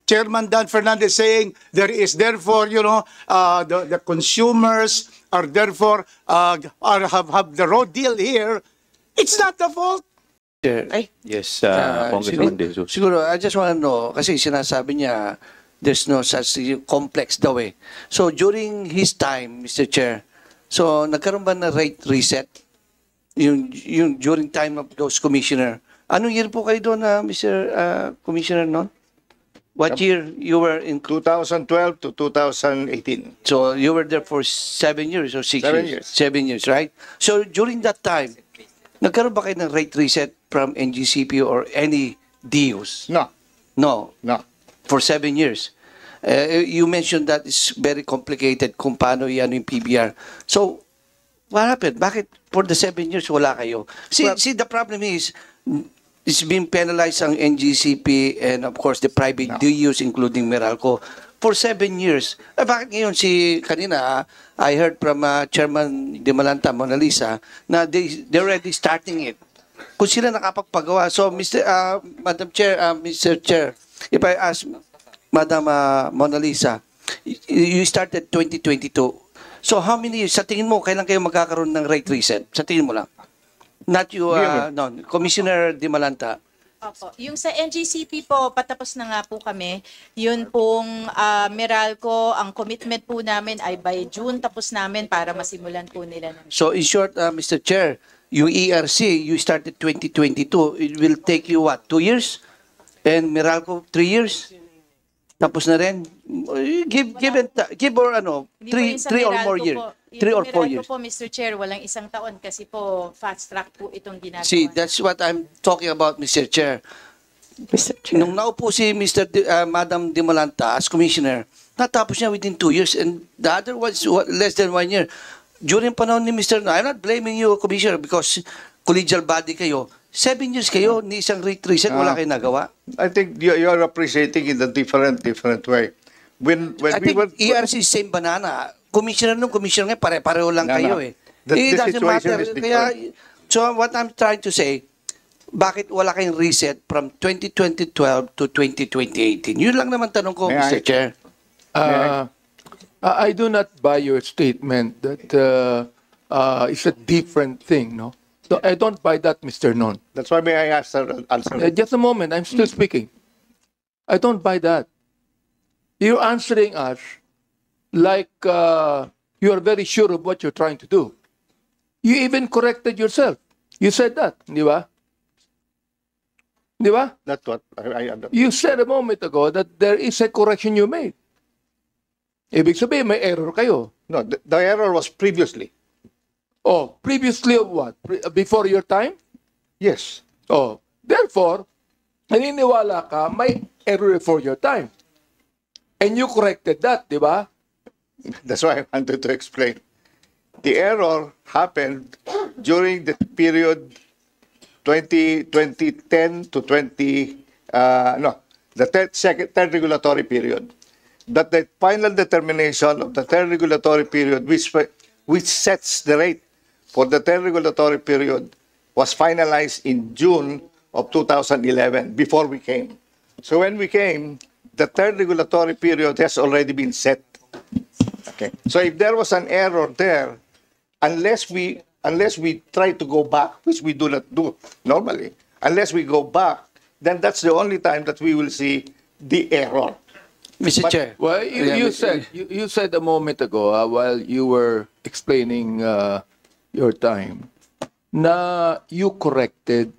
Chairman Dan Fernandez saying there is therefore, the consumers are therefore have the raw deal here. It's not the fault. Ay, Yes, Congressman De Jesus. siguro, I just want to know, kasi sinasabi niya, there's no such complex daw eh. So, during his time, Mr. Chair, so, nagkaroon ba na rate reset? Yung during time of those commissioner. Anong year po kayo doon, Mr. Commissioner, noon? What year you were in? 2012 to 2018. So, you were there for 7 years or 6 7 years? years. 7 years, right? So, during that time, nagkaroon ba kayo ng rate reset from NGCP or any DOs? No, No. no. For 7 years. You mentioned that it's very complicated kung paano yan yung PBR. So, what happened? Bakit for the 7 years wala kayo? See, the problem is, it's been penalized ang NGCP and of course the private DUs including Meralco for 7 years. Bakit ngayon kanina, I heard from Chairman De Malanta, Mona Lisa, na they're already starting it. Kung sila nakapagpagawa. So, Madam Chair, Mr. Chair, if I ask Madam Mona Lisa, you started 2022. So, how many years? Sa tingin mo, kailan kayo magkakaroon ng rate reset? Sa tingin mo lang. Not you, no, Commissioner De Malanta. Opo. Yung sa NGCP po, patapos na nga po kami. Yun pong Meralco, ang commitment po namin ay by June tapos namin para masimulan po nila. So, in short, Mr. Chair, yung ERC, you started 2022. It will take you what, 2 years? And Meralco, 3 years? Tapos na rin? Give or ano, Hindi po 3 or more years. 3 or 4 years. po, Mr. Chair, walang isang taon kasi po fast track po itong ginagawa. See, that's what I'm talking about, Mr. Chair. Nung naupo si Madam De Malanta as Commissioner, natapos niya within 2 years and the other was less than 1 year. During panahon ni Mr. No, I'm not blaming you, Commissioner, because collegial body kayo. 7 years kayo, ni isang rate reset, wala kayong nagawa. I think you're appreciating in a different way. When I we think were ERC same banana. Commissioner nung commissioner ngayon, pare-pareho lang No, kayo no. eh. The It doesn't situation matter. is different. Kaya, so what I'm trying to say, bakit wala kayong reset from 2012 to 2018? Yun lang naman tanong ko, May I- Mr. Chair. I do not buy your statement that it's a different thing, no? So I don't buy that, Mr. Non. that's why may I answer. Just a moment, I'm still speaking. I don't buy that. You're answering us like you are very sure of what you're trying to do. You even corrected yourself. You said that, di ba? Di ba? That's what I You said a moment ago that there is a correction you made. Ibig sabihin, may error kayo. No, the error was previously. Oh, previously of what? Before your time? Yes. Oh, therefore, naniniwala ka, may error before your time. And you corrected that, di ba? That's why I wanted to explain. The error happened during the period 2010 to the third regulatory period. That the final determination of the third regulatory period, which sets the rate for the third regulatory period, was finalized in June of 2011, before we came. So when we came, the third regulatory period has already been set. Okay. So if there was an error there, unless we try to go back, which we do not do normally, unless we go back, then that's the only time that we will see the error. Mr. Chair. Well, you said a moment ago, while you were explaining your time, na you corrected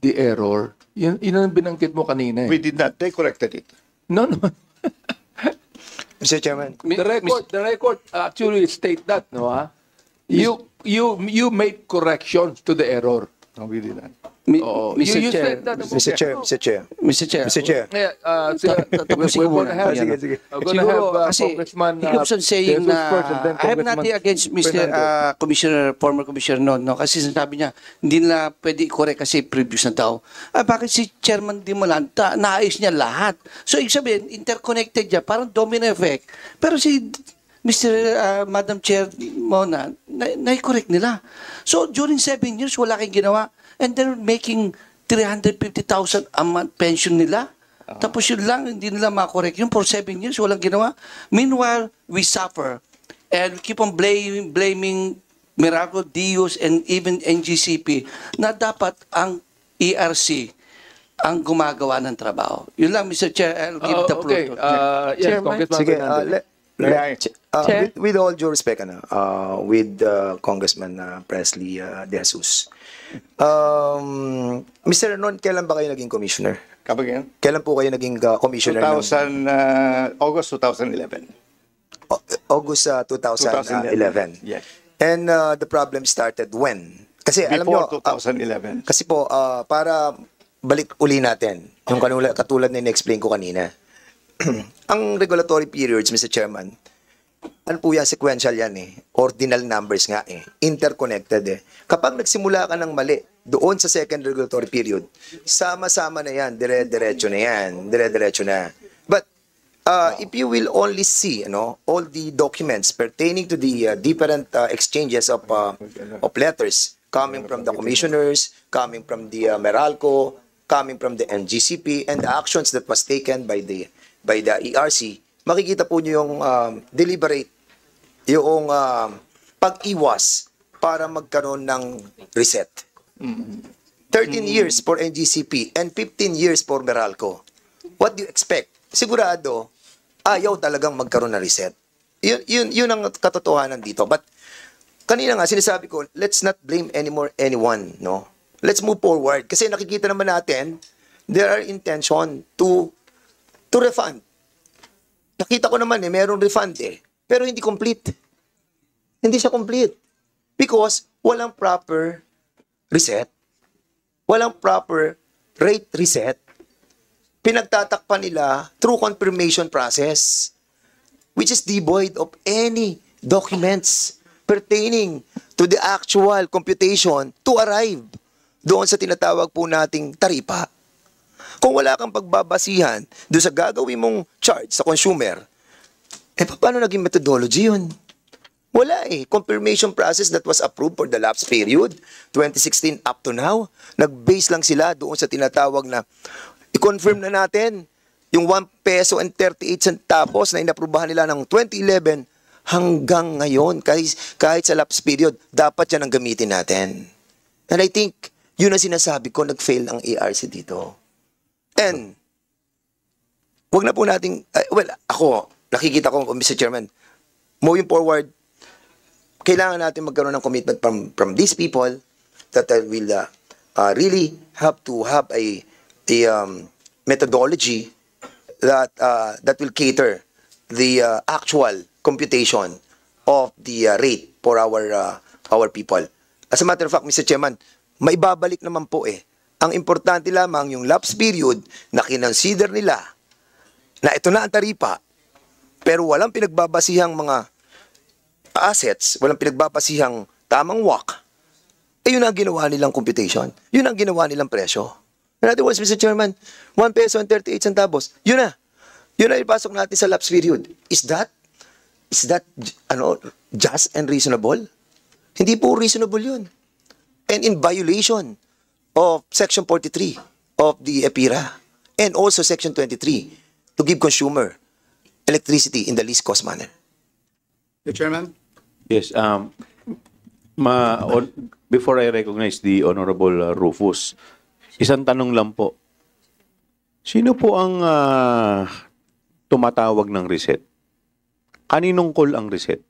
the error. Yun ang binanggit mo kanina eh. We did not. They corrected it. No. Mr. Chairman. The record actually state that, no? You made corrections to the error. No, we did not. Oh, Mr. you Chair. said that. Mr. Chair. Mr. Chair. Mr. Chair. Mr. Chair. Tapusin ko We're muna. gonna have, Ayan. Sige. we're gonna have kasi Congressman he keeps on saying Jesus na first and then I have nothing Congressman against Mr. Fernando. Former Commissioner no, kasi sinabi niya hindi nila pwede i-correct kasi previous na tao. Bakit si Chairman Di Malanta naayos niya lahat? So ibig sabihin interconnected niya, parang domino effect. Pero si Madam Chair Mona, na-correct nila. So during 7 years wala kayong ginawa and they're making 350,000 a month pension nila. Tapos yun lang, hindi nila makorek. Yun for 7 years, walang ginawa. Meanwhile, we suffer. And we keep on blaming Meralco, Dios, and even NGCP na dapat ang ERC ang gumagawa ng trabaho. Yun lang, Mr. Chair. I'll give the floor Okay. to Yes, Chairman. Congressman Sige, Fernandez. Chair? With all due respect, with Congressman Presley De Jesus. Mr. Renon, kailan ba kayo naging commissioner? Kabagyan? Kailan po kayo naging commissioner? 2000, August 2011. August 2011. Yes. And the problem started when? Kasi alam nyo, Before 2011. kasi po, para balik uli natin, yung katulad na in-explain ko kanina, ang regulatory periods, Mr. Chairman, ano po yan, sequential yan eh. Ordinal numbers nga eh. Interconnected eh. Kapag nagsimula ka ng mali doon sa second regulatory period, sama-sama na yan, dire-diretso na yan, dire-diretso na. But if you will only see, all the documents pertaining to the different exchanges of letters coming from the commissioners, coming from the Meralco, coming from the NGCP, and the actions that was taken by the ERC, makikita po niyo yung deliberate, yung pag-iwas para magkaroon ng reset. 13 years for NGCP and 15 years for Meralco. What do you expect? Sigurado, ayaw talagang magkaroon ng reset. Yun ang katotohanan dito. But kanina nga sinasabi ko, let's not blame anyone, no? Let's move forward kasi nakikita naman natin there are intention to refund. Nakita ko naman merong refund pero hindi complete. Hindi siya complete because walang proper reset. Walang proper rate reset. Pinagtatakpan nila through confirmation process which is devoid of any documents pertaining to the actual computation to arrive doon sa tinatawag po nating taripa. Kung wala kang pagbabasihan doon sa gagawin mong charge sa consumer, paano naging methodology yun? Wala confirmation process that was approved for the lapse period, 2016 up to now, nag-base lang sila doon sa tinatawag na i-confirm na natin yung 1 peso and 38 centavos na inaprubahan nila ng 2011 hanggang ngayon, kahit sa lapse period, dapat yan ang gamitin natin. And I think, yun ang sinasabi ko, nag-fail ang ARC dito. And, wag na po nating, ako, nakikita ko, Mr. Chairman, moving forward, kailangan natin magkaroon ng commitment from these people that will really have to have a methodology that will cater the actual computation of the rate for our people. As a matter of fact, Mr. Chairman, maibabalik naman po Ang importante lamang yung lapse period na kinonsider nila na ito na ang taripa, pero walang pinagbabasihang mga assets, walang pinagbabasihang tamang WACC, yun ang ginawa nilang computation. Yun ang ginawa nilang presyo. In other words, Mr. Chairman, 1 peso and 38 centavos, yun na. Yun na ipasok natin sa lapse period. Is that just and reasonable? Hindi po reasonable yun. And in violation of Section 43 of the EPIRA and also Section 23 to give consumer electricity in the least cost manner. The Chairman? Yes, before I recognize the Honorable Rufus, isang tanong lang po. Sino po ang tumatawag ng reset? Kaninong call ang reset?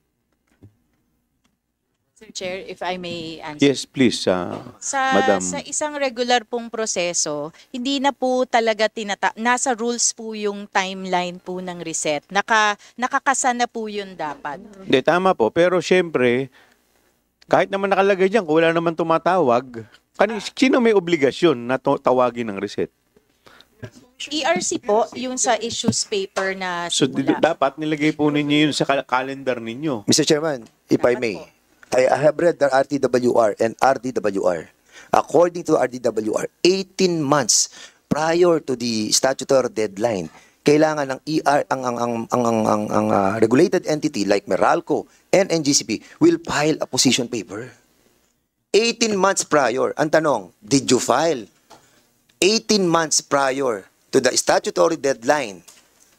Sir Chair, if I may answer. Yes, please, Madam. Sa isang regular pong proseso, hindi na po talaga nasa rules po yung timeline po ng reset. Nakakasa na po yun dapat. Hindi, tama po. Pero syempre, kahit naman nakalagay dyan, kung wala naman tumatawag, sino may obligasyon na tawagin ng reset? ERC po, yung sa issues paper na So, simula. dapat nilagay po ninyo yun sa calendar ninyo. Mr. Chairman, if I may, I have read the RTWR and RDWR. According to RDWR, 18 months prior to the statutory deadline, kailangan ng ang regulated entity like Meralco and NGCP will file a position paper. 18 months prior. Ang tanong, did you file 18 months prior to the statutory deadline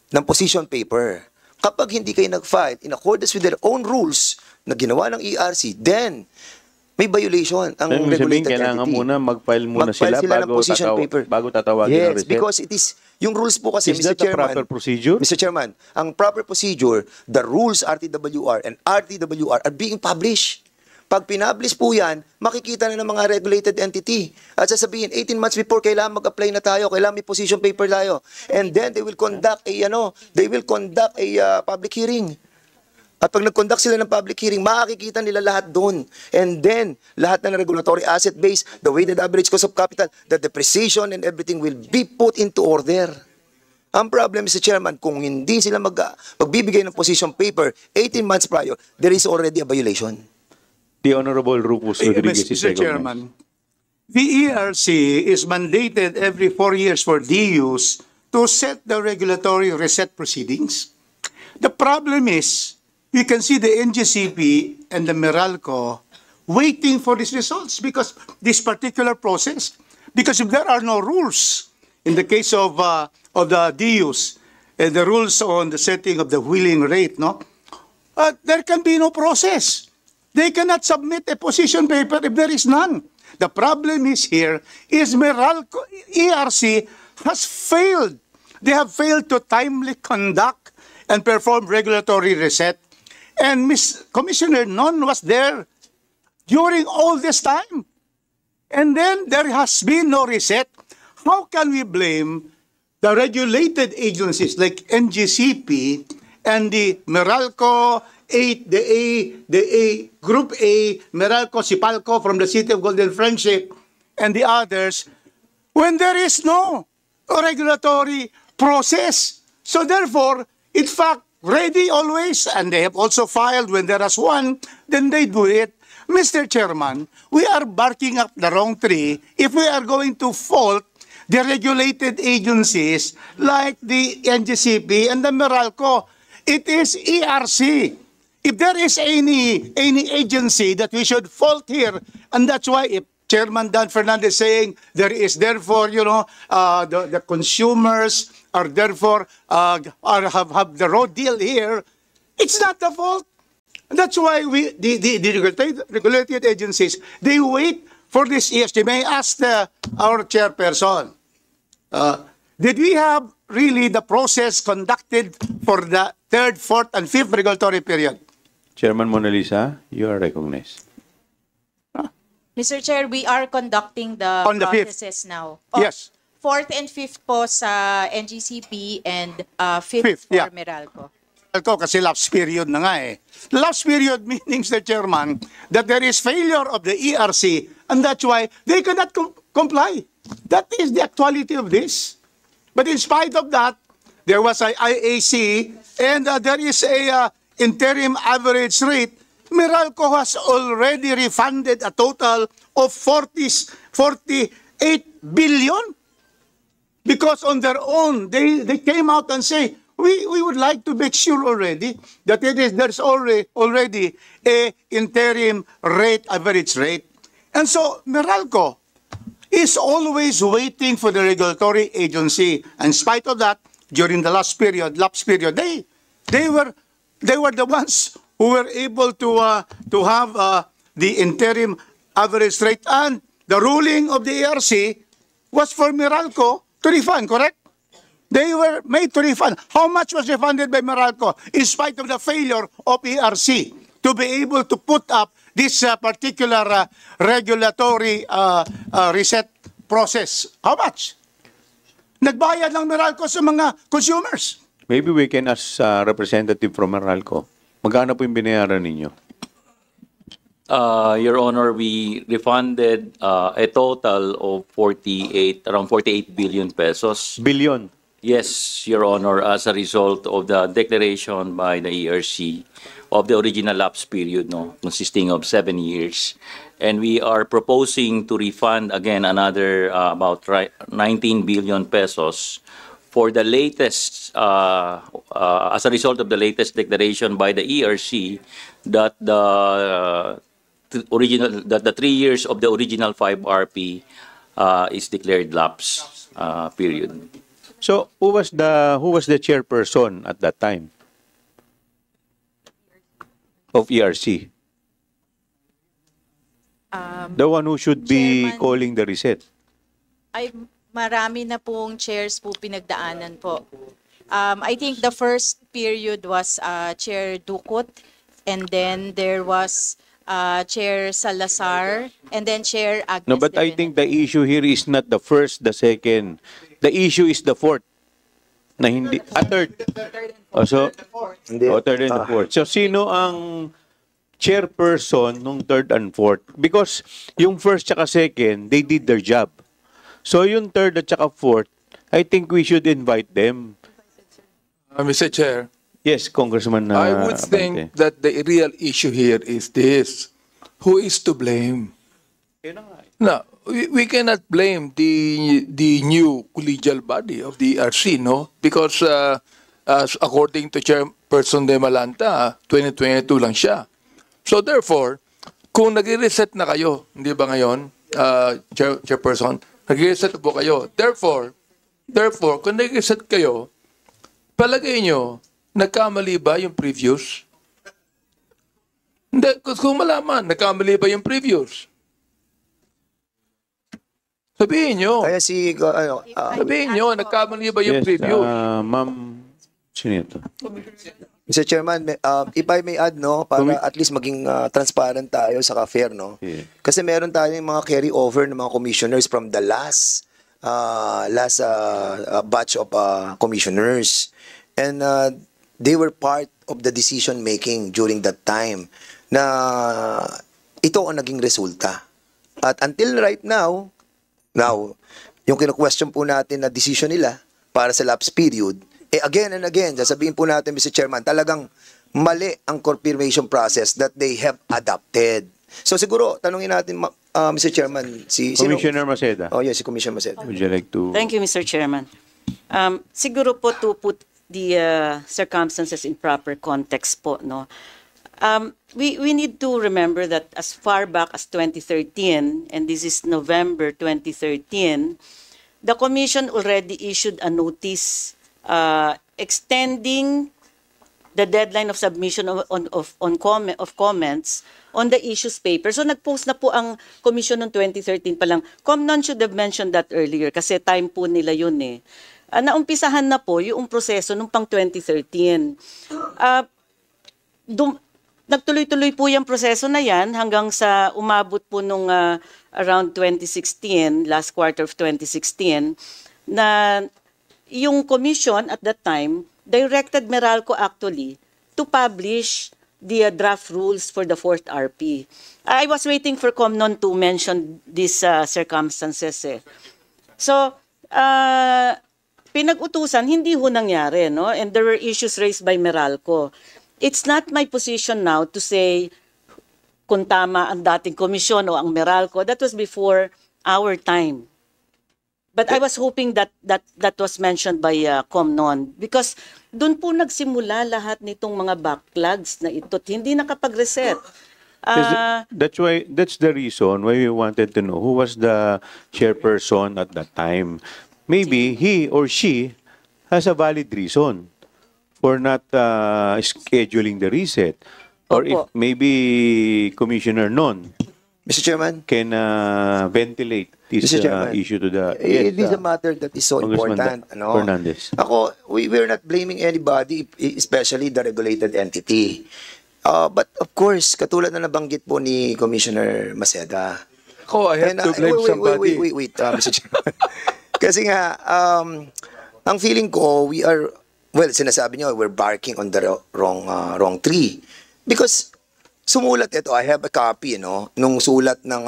ng position paper. Kapag hindi kayo nag-file in accordance with their own rules na ginawa ng ERC, then may violation ang Ibig sabihin, regulated kailangan entity. muna mag-file muna Mag-file sila ng position paper. bago tatawagin ng Yes, reset. because it is, yung rules po kasi, Is Mr. that the Chairman, proper procedure? Mr. Chairman, ang proper procedure, the rules RTWR and RTWR are being published. Pag pinpublish po yan, makikita na ng mga regulated entity. At sasabihin, 18 months before, kailangan mag-apply na tayo, kailangan may position paper tayo. And then, they will conduct a public hearing. At pag nag-conduct sila ng public hearing, makikita nila lahat doon. And then, lahat na ng regulatory asset base, the weighted average cost of capital, the depreciation and everything will be put into order. Ang problem, Mr. Chairman, kung hindi sila magbibigay ng position paper 18 months prior, there is already a violation. The Honorable Rufus Rodriguez is Mr. recognized. Chairman, the ERC is mandated every 4 years for DUs to set the regulatory reset proceedings. The problem is, you can see the NGCP and the Meralco waiting for these results because this particular process, because if there are no rules in the case of the DUs and the rules on the setting of the wheeling rate, there can be no process. They cannot submit a position paper if there is none. The problem is here is Meralco, ERC has failed. They have failed to timely conduct and perform regulatory reset. And Commissioner Non was there during all this time. And then there has been no reset. How can we blame the regulated agencies like NGCP and the Meralco, the Group A, Meralco, Sipalco from the City of Golden Friendship, and the others, when there is no regulatory process? So therefore, in fact, ready always, and they have also filed when there is one, then they do it. Mr. Chairman, we are barking up the wrong tree if we are going to fault the regulated agencies like the NGCP and the Meralco. It is ERC. If there is any agency that we should fault here, and that's why if Chairman Dan Fernandez saying there is therefore, the consumers are therefore have the raw deal here, it's not the fault. That's why the regulated agencies, they wait for this ESG. May I ask our chairperson, did we have really the process conducted for the 3rd, 4th, and 5th regulatory period? Chairman Mona Lisa, you are recognized. Mr. Chair, we are conducting the On the 5th. processes now. Yes. 4th and 5th po sa NGCP and 5th Fifth, for yeah. Meralco. Kasi lapse period na nga eh. Lapse period meaning, Mr. Chairman, that there is failure of the ERC and that's why they cannot comply. That is the actuality of this. But in spite of that, there was a IAC and there is a interim average rate. Meralco has already refunded a total of 48 billion because on their own, they came out and say, we would like to make sure already that there's already a interim rate, average rate. And so Meralco is always waiting for the regulatory agency. In spite of that, during the lapse period, they were the ones who were able to have the interim average rate, and the ruling of the ERC was for Meralco to refund, correct? They were made to refund. How much was refunded by Meralco in spite of the failure of ERC to be able to put up this particular regulatory reset process? How much? Nagbayad lang Meralco sa mga consumers. Maybe we can ask representative from Meralco. Magkano po yung binayaran ninyo? Your Honor, we refunded a total of around 48 billion pesos. Billion. Yes, Your Honor, as a result of the declaration by the ERC of the original lapse period, consisting of 7 years. And we are proposing to refund again another about 19 billion pesos for the latest, as a result of the latest declaration by the ERC that the 3 years of the original 5 RP is declared lapse period. So who was the chairperson at that time of ERC? The one who should be Chairman. calling the reset. Ay, marami na pong chairs po pinagdaanan po. I think the first period was Chair Ducot, and then there was Chair Salazar, and then Chair Agnes. No, but de I think the issue here is not the first, the second. The issue is the fourth. Na hindi, third. Oh, so, Hindi. third and the fourth. So, sino ang chairperson nung third and fourth? Because yung first tsaka second, they did their job. So, yung third at tsaka fourth, I think we should invite them. Mr. Chair, Yes, Congressman I would Abante. think that the real issue here is this. Who is to blame? No, we cannot blame the new collegial body of the ERC, no? Because as according to Chairperson De Malanta, 2022 lang siya. So therefore, kung nag-reset na kayo, hindi ba ngayon, Chairperson, nag-reset po kayo. Therefore, kung nag-reset kayo, palagay nyo, nagkamali ba yung previous? Hindi, kung malaman, nagkamali ba yung previous? Sabihin nyo. Kaya si, Sabihin nyo, nagkamali ba yung Yes, previous? ma'am, sino ito? Mr. Chairman, if I may add, no, para at least maging transparent tayo sa fair, no? Yeah. Kasi meron tayong mga carry-over ng mga commissioners from the last batch of commissioners. And they were part of the decision-making during that time na ito ang naging resulta. At until right now, yung kino-question po natin na decision nila para sa lapse period, again and again, sasabihin po natin, Mr. Chairman, talagang mali ang confirmation process that they have adopted. So siguro, tanungin natin, Mr. Chairman, Commissioner Maceda. Oh yes, si Commissioner Maceda. Would you like to? Thank you, Mr. Chairman. Siguro po to put the circumstances in proper context po, no? We need to remember that as far back as 2013, and this is November 2013, the Commission already issued a notice extending the deadline of submission of comments on the issues paper. So nag-post na po ang Commission noong 2013 pa lang. Comnon should have mentioned that earlier kasi time po nila yun eh. Naumpisahan na po yung proseso nung pang 2013. Nagtuloy-tuloy po yung proseso na yan hanggang sa umabot po nung around 2016, last quarter of 2016, na yung commission at that time directed Meralco actually to publish the draft rules for the fourth RP. I was waiting for Comnon to mention these circumstances eh. So, pinag-utusan, hindi ho nangyari, no? And there were issues raised by Meralco. It's not my position now to say kung tama ang dating komisyon o ang Meralco. That was before our time. But I was hoping that was mentioned by Comnon because doon po nagsimula lahat nitong mga backlogs na ito at hindi nakapag-reset. That's the reason why we wanted to know who was the chairperson at that time. Maybe he or she has a valid reason for not scheduling the reset. Or if Opo. maybe Commissioner Non Mr. Chairman, can ventilate this Mr. Chairman, issue to the... it is a matter that is so Congressman important. Fernandez. Ako, we're not blaming anybody, especially the regulated entity. But of course, katulad na nabanggit po ni Commissioner Maceda. Ako, I have to blame somebody. Wait, Mr. Chairman. Kasi nga, ang feeling ko, sinasabi niyo, we're barking on the wrong tree. Because sumulat ito, I have a copy, no, nung sulat ng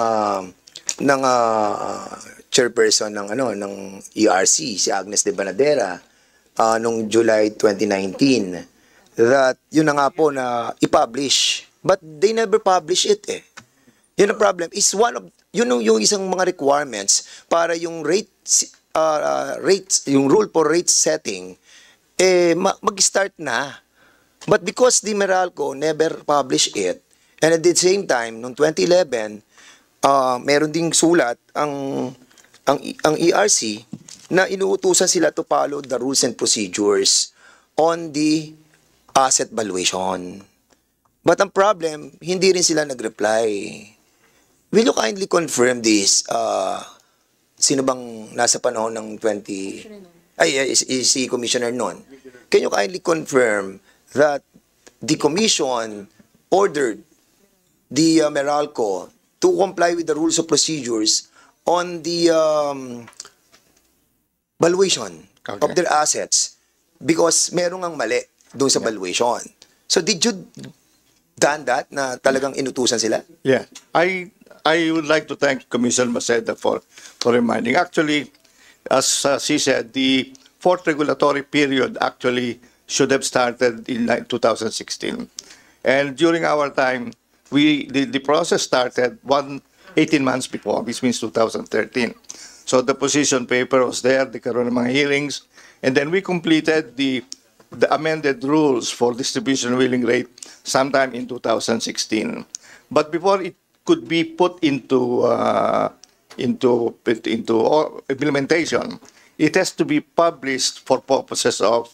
chairperson ng ERC, si Agnes de Banadera, nung July 2019, that yun na nga po na i-publish. But they never publish it eh. Yun ang problem. Is one of, yung isang mga requirements para yung rates, yung rule for rate setting, mag-start na. But because the Meralco never published it, and at the same time, noong 2011, meron ding sulat ang ERC na inuutusan sila to follow the rules and procedures on the asset valuation. But ang problem, hindi rin sila nag-reply. Will you kindly confirm this? Sino bang nasa panahon ng si Commissioner Non? Can you kindly confirm that the Commission ordered the Meralco to comply with the rules of procedures on the valuation of their assets because merong ang mali doon sa valuation. So did you done that na talagang inutusan sila? Yeah, I would like to thank Commissioner Maceda for reminding. Actually, as she said, the fourth regulatory period actually should have started in 2016. And during our time, the process started 18 months before, which means 2013. So the position paper was there, the karoon ng mga hearings, and then we completed the amended rules for distribution wheeling rate sometime in 2016. But before it could be put into implementation, it has to be published for purposes of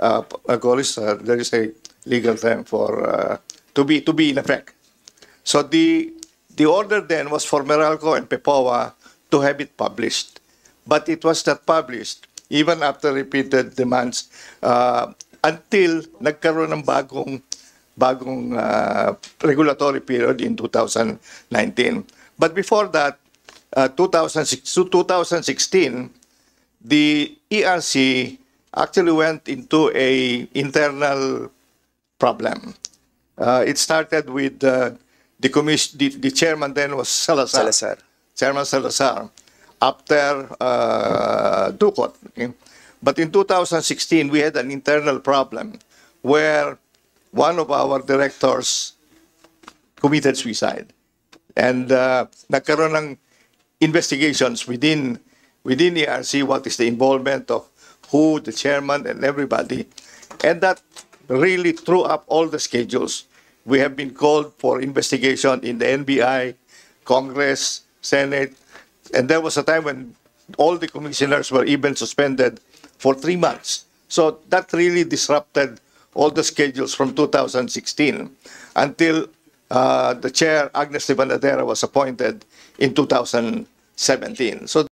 there is a legal term for to be in effect. So the order then was for Meralco and PEPOA to have it published, but it was not published even after repeated demands until nagkaroon ng bagong regulatory period in 2019. But before that, 2016, the ERC actually went into a internal problem. It started with the chairman then was Salazar. Chairman Salazar, after Ducot. Okay? But in 2016, we had an internal problem where one of our directors committed suicide. And nagkaroon ng investigations within ERC, what is the involvement of who, the chairman, and everybody. And that really threw up all the schedules. We have been called for investigation in the NBI, Congress, Senate, and there was a time when all the commissioners were even suspended for 3 months. So that really disrupted all the schedules from 2016 until the chair, Agnes Libanadera, was appointed in 2017. So